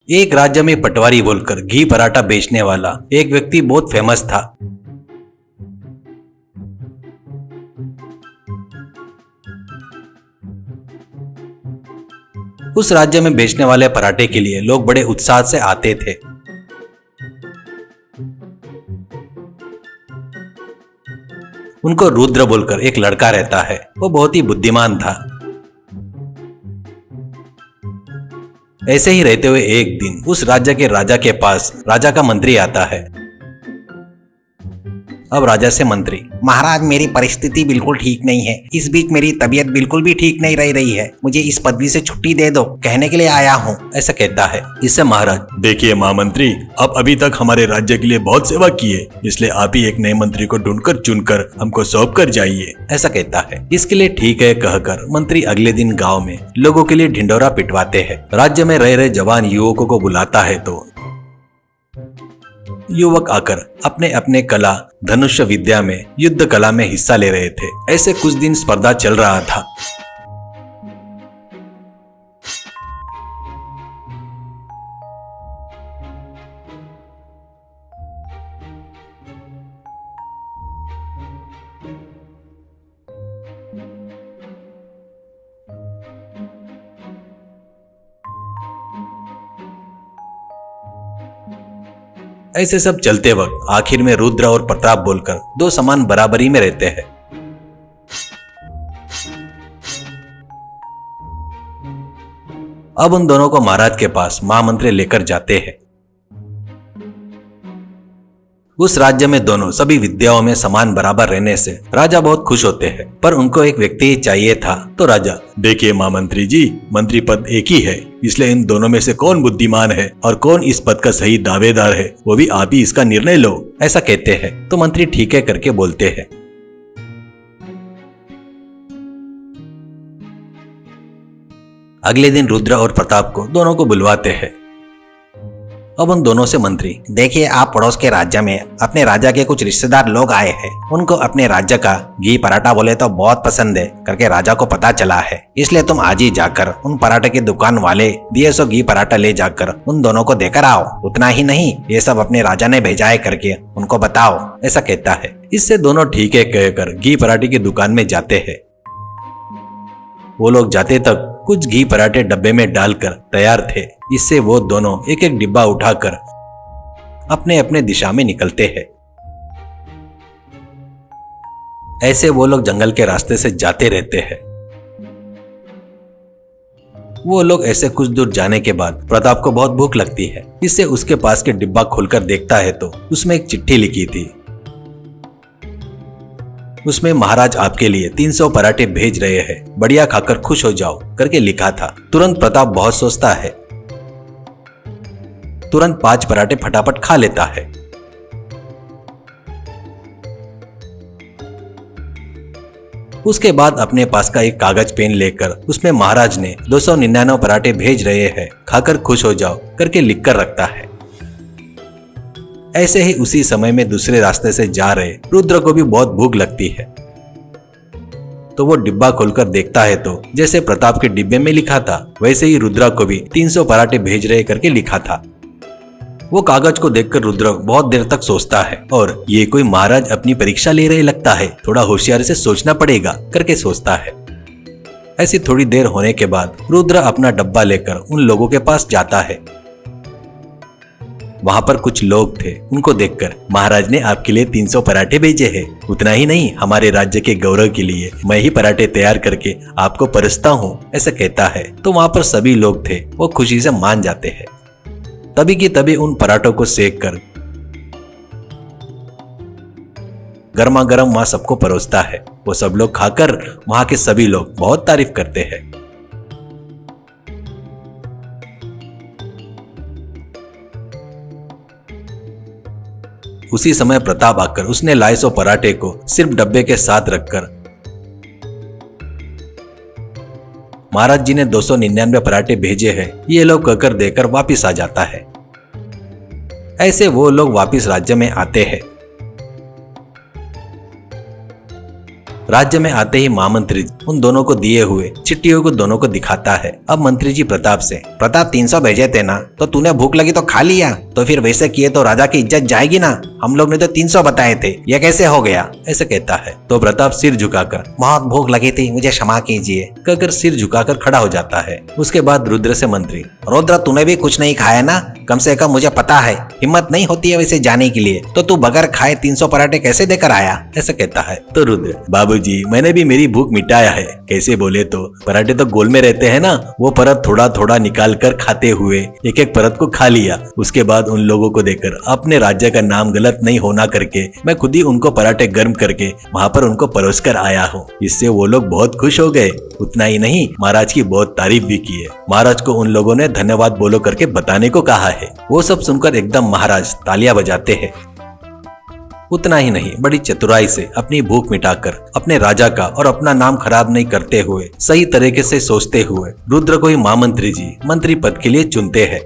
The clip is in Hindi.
एक राज्य में पटवारी बोलकर घी पराठा बेचने वाला एक व्यक्ति बहुत फेमस था। उस राज्य में बेचने वाले पराठे के लिए लोग बड़े उत्साह से आते थे। उनको रुद्र बोलकर एक लड़का रहता है। वो बहुत ही बुद्धिमान था। ऐसे ही रहते हुए एक दिन उस राज्य के राजा के पास राजा का मंत्री आता है। अब राजा से मंत्री, महाराज मेरी परिस्थिति बिल्कुल ठीक नहीं है। इस बीच मेरी तबीयत बिल्कुल भी ठीक नहीं रह रही है। मुझे इस पदवी से छुट्टी दे दो, कहने के लिए आया हूँ। ऐसा कहता है। इससे महाराज, देखिए महामंत्री, आप अभी तक हमारे राज्य के लिए बहुत सेवा की है, इसलिए आप ही एक नए मंत्री को ढूंढकर चुनकर हमको सौंप कर जाइए। ऐसा कहता है। इसके लिए ठीक है कहकर मंत्री अगले दिन गांव में लोगों के लिए ढिंढोरा पिटवाते हैं। राज्य में रह रहे जवान युवकों को बुलाता है तो युवक आकर अपने अपने कला धनुष विद्या में युद्ध कला में हिस्सा ले रहे थे। ऐसे कुछ दिन स्पर्धा चल रहा था। ऐसे सब चलते वक्त आखिर में रुद्र और प्रताप बोलकर दो समान बराबरी में रहते हैं। अब उन दोनों को महाराज के पास महामंत्री लेकर जाते हैं। उस राज्य में दोनों सभी विद्याओं में समान बराबर रहने से राजा बहुत खुश होते हैं, पर उनको एक व्यक्ति ही चाहिए था। तो राजा, देखिए महामंत्री जी, मंत्री पद एक ही है, इसलिए इन दोनों में से कौन बुद्धिमान है और कौन इस पद का सही दावेदार है, वो भी आप ही इसका निर्णय लो। ऐसा कहते हैं। तो मंत्री ठीक है करके बोलते हैं। अगले दिन रुद्र और प्रताप को दोनों को बुलवाते हैं। अब उन दोनों से मंत्री, देखिए आप पड़ोस के राज्य में अपने राजा के कुछ रिश्तेदार लोग आए हैं। उनको अपने राज्य का घी पराठा बोले तो बहुत पसंद है करके राजा को पता चला है। इसलिए तुम आज ही जाकर उन पराठे की दुकान वाले दिए सो घी पराठा ले जाकर उन दोनों को देकर आओ। उतना ही नहीं, ये सब अपने राजा ने भेजा है करके उनको बताओ। ऐसा कहता है। इससे दोनों ठीक है कहकर घी पराठे की दुकान में जाते हैं। वो लोग जाते तक कुछ घी पराठे डब्बे में डालकर तैयार थे। इससे वो दोनों एक एक डिब्बा उठाकर अपने अपने दिशा में निकलते हैं। ऐसे वो लोग जंगल के रास्ते से जाते रहते हैं। वो लोग ऐसे कुछ दूर जाने के बाद प्रताप को बहुत भूख लगती है। इससे उसके पास के डिब्बा खोलकर देखता है तो उसमें एक चिट्ठी लिखी थी। उसमें महाराज आपके लिए 300 पराठे भेज रहे हैं, बढ़िया खाकर खुश हो जाओ करके लिखा था। तुरंत प्रताप बहुत सोचता है। तुरंत 5 पराठे फटाफट खा लेता है। उसके बाद अपने पास का एक कागज पेन लेकर उसमें महाराज ने 299 पराठे भेज रहे हैं, खाकर खुश हो जाओ करके लिखकर रखता है। ऐसे ही उसी समय में दूसरे रास्ते से जा रहे रुद्र को भी बहुत भूख लगती है। तो वो डिब्बा खोलकर देखता है तो जैसे प्रताप के डिब्बे में लिखा था वैसे ही रुद्र को भी 300 पराठे भेज रहे करके लिखा था। वो कागज को देखकर रुद्र बहुत देर तक सोचता है और ये कोई महाराज अपनी परीक्षा ले रहे लगता है, थोड़ा होशियारी से सोचना पड़ेगा करके सोचता है। ऐसी थोड़ी देर होने के बाद रुद्र अपना डब्बा लेकर उन लोगों के पास जाता है। वहां पर कुछ लोग थे। उनको देखकर, महाराज ने आपके लिए 300 पराठे भेजे हैं। उतना ही नहीं, हमारे राज्य के गौरव के लिए मैं ही पराठे तैयार करके आपको परसता हूँ, ऐसा कहता है। तो वहां पर सभी लोग थे, वो खुशी से मान जाते हैं। तभी की तभी उन पराठों को सेक कर गर्मा गर्म वहां सबको परोसता है। वो सब लोग खाकर वहां के सभी लोग बहुत तारीफ करते हैं। उसी समय प्रताप आकर उसने लाए 100 पराठे को सिर्फ डब्बे के साथ रखकर महाराज जी ने 299 पराठे भेजे हैं, ये लोग कहकर देकर वापिस आ जाता है। ऐसे वो लोग वापिस राज्य में आते हैं। राज्य में आते ही महामंत्री उन दोनों को दिए हुए चिट्ठियों को दोनों को दिखाता है। अब मंत्री जी प्रताप से, प्रताप 300 भेजे थे ना, तो तूने भूख लगी तो खा लिया, तो फिर वैसे किए तो राजा की इज्जत जाएगी ना, हम लोग ने तो 300 बताए थे, ये कैसे हो गया, ऐसे कहता है। तो प्रताप सिर झुकाकर, बहुत भूख लगी थी, मुझे क्षमा कीजिए, कहकर सिर झुकाकर खड़ा हो जाता है। उसके बाद रुद्र से मंत्री, रुद्र तूने भी कुछ नहीं खाया ना, कम से कम मुझे पता है हिम्मत नहीं होती है वैसे जाने के लिए, तो तू बगैर खाए 300 पराठे कैसे देकर आया, ऐसा कहता है। तो रुद्र, बाबूजी मैंने भी मेरी भूख मिटाया है, कैसे बोले तो पराठे तो गोल में रहते हैं ना, वो परत थोड़ा थोड़ा निकाल कर खाते हुए एक एक परत को खा लिया। उसके बाद उन लोगों को देकर अपने राज्य का नाम गलत नहीं होना करके मैं खुद ही उनको पराठे गर्म करके वहाँ पर उनको परोस कर आया हूँ। इससे वो लोग बहुत खुश हो गए। उतना ही नहीं, महाराज की बहुत तारीफ भी की है। महाराज को उन लोगों ने धन्यवाद बोलो करके बताने को कहा है। वो सब सुनकर एकदम महाराज तालियां बजाते हैं। उतना ही नहीं, बड़ी चतुराई से अपनी भूख मिटाकर अपने राजा का और अपना नाम खराब नहीं करते हुए सही तरीके से सोचते हुए रुद्र को ही महामंत्री जी मंत्री पद के लिए चुनते हैं।